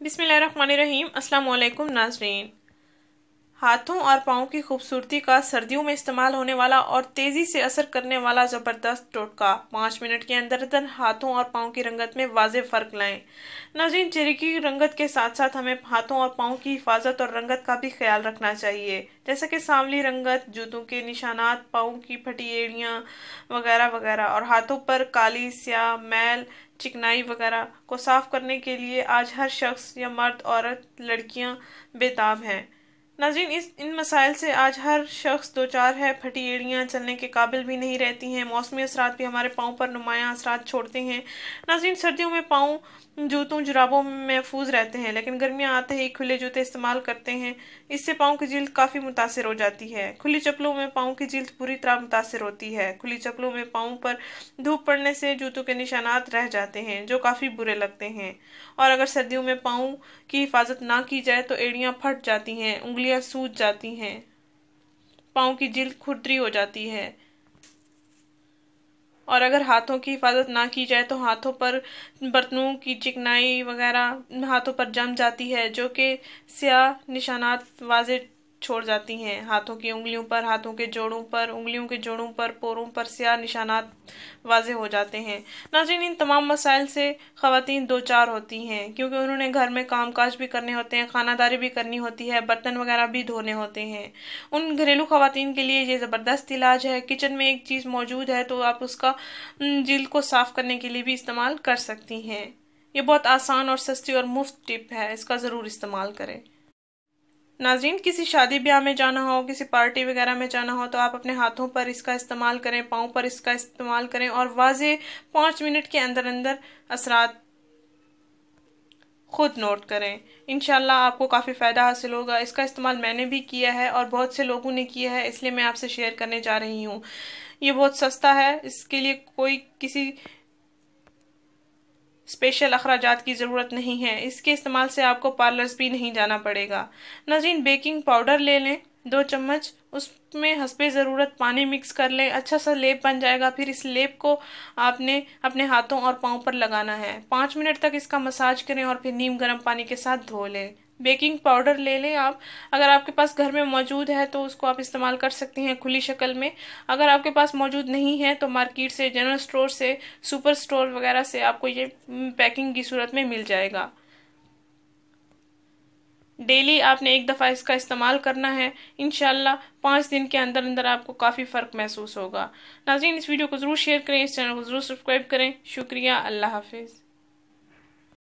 बिस्मिल्लाहिर्रहमानिर्रहीम। अस्सलाम वालेकुम नाज़रीन। हाथों और पाँव की खूबसूरती का सर्दियों में इस्तेमाल होने वाला और तेज़ी से असर करने वाला ज़बरदस्त टोटका। 5 मिनट के अंदर अंदर हाथों और पाँव की रंगत में वाज़ेह फ़र्क लाएं। नाज़रीन, चेहरे की रंगत के साथ साथ हमें हाथों और पाँव की हिफाजत और रंगत का भी ख्याल रखना चाहिए, जैसे कि सांवली रंगत, जूतों के निशानात, पाँव की फटी एड़ियाँ वगैरह वगैरह, और हाथों पर काली स्याह मैल चिकनाई वगैरह को साफ करने के लिए आज हर शख्स या मर्द औरत लड़कियां बेताब हैं। नाज़रीन, इन मसाइल से आज हर शख्स दो चार है। फटी एड़ियाँ चलने के काबिल भी नहीं रहती हैं। मौसमी असरात भी हमारे पाँव पर नुमायाँ असरात छोड़ते हैं। नाज़रीन, सर्दियों में पाँव जूतों जुराबों में महफूज रहते हैं, लेकिन गर्मियाँ आते ही खुले जूते इस्तेमाल करते हैं। इससे पाँव की जिल्द काफ़ी मुतासिर हो जाती है। खुली चप्पलों में पाँव की जिल्द पूरी तरह मुतासिर होती है। खुली चप्पलों में पाँव पर धूप पड़ने से जूतों के निशानात रह जाते हैं, जो काफ़ी बुरे लगते हैं। और अगर सर्दियों में पाँव की हिफाजत ना की जाए तो एड़ियाँ फट जाती हैं, उंगलियां सूज जाती हैं, पाँव की जिल्द खुरदरी हो जाती है। और अगर हाथों की हिफाजत ना की जाए तो हाथों पर बर्तनों की चिकनाई वगैरह हाथों पर जम जाती है, जो कि स्याह निशानात वाज़ेह छोड़ जाती हैं। हाथों की उंगलियों पर, हाथों के जोड़ों पर, उंगलियों के जोड़ों पर, पोरों पर स्याह निशानात वाज़ेह हो जाते हैं। नाज़रीन, इन तमाम मसाइल से ख़वातीन दो चार होती हैं, क्योंकि उन्होंने घर में काम काज भी करने होते हैं, खानादारी भी करनी होती है, बर्तन वगैरह भी धोने होते हैं। उन घरेलू ख़वातीन के लिए ये ज़बरदस्त इलाज है। किचन में एक चीज़ मौजूद है तो आप उसका जिल्द को साफ़ करने के लिए भी इस्तेमाल कर सकती हैं। ये बहुत आसान और सस्ती और मुफ्त टिप है, इसका ज़रूर इस्तेमाल करें। नाज़रीन, किसी शादी ब्याह में जाना हो, किसी पार्टी वगैरह में जाना हो तो आप अपने हाथों पर इसका इस्तेमाल करें, पाँव पर इसका इस्तेमाल करें और वाज़ेह 5 मिनट के अंदर अंदर असरात खुद नोट करें। इंशाल्लाह आपको काफ़ी फ़ायदा हासिल होगा। इसका इस्तेमाल मैंने भी किया है और बहुत से लोगों ने किया है, इसलिए मैं आपसे शेयर करने जा रही हूँ। ये बहुत सस्ता है, इसके लिए कोई किसी स्पेशल अखराजात की ज़रूरत नहीं है। इसके इस्तेमाल से आपको पार्लर्स भी नहीं जाना पड़ेगा। नाज़रीन, बेकिंग पाउडर ले लें 2 चम्मच, उसमें हस्बे ज़रूरत पानी मिक्स कर लें, अच्छा सा लेप बन जाएगा। फिर इस लेप को आपने अपने हाथों और पाँव पर लगाना है। 5 मिनट तक इसका मसाज करें और फिर नीम गर्म पानी के साथ धो लें। बेकिंग पाउडर ले लें आप, अगर आपके पास घर में मौजूद है तो उसको आप इस्तेमाल कर सकती हैं खुली शक्ल में। अगर आपके पास मौजूद नहीं है तो मार्केट से, जनरल स्टोर से, सुपर स्टोर वगैरह से आपको ये पैकिंग की सूरत में मिल जाएगा। डेली आपने एक दफ़ा इसका इस्तेमाल करना है। इंशाल्लाह 5 दिन के अंदर अंदर आपको काफ़ी फ़र्क महसूस होगा। नाज़रीन, इस वीडियो को ज़रूर शेयर करें, इस चैनल को ज़रूर सब्सक्राइब करें। शुक्रिया, अल्लाह हाफिज़।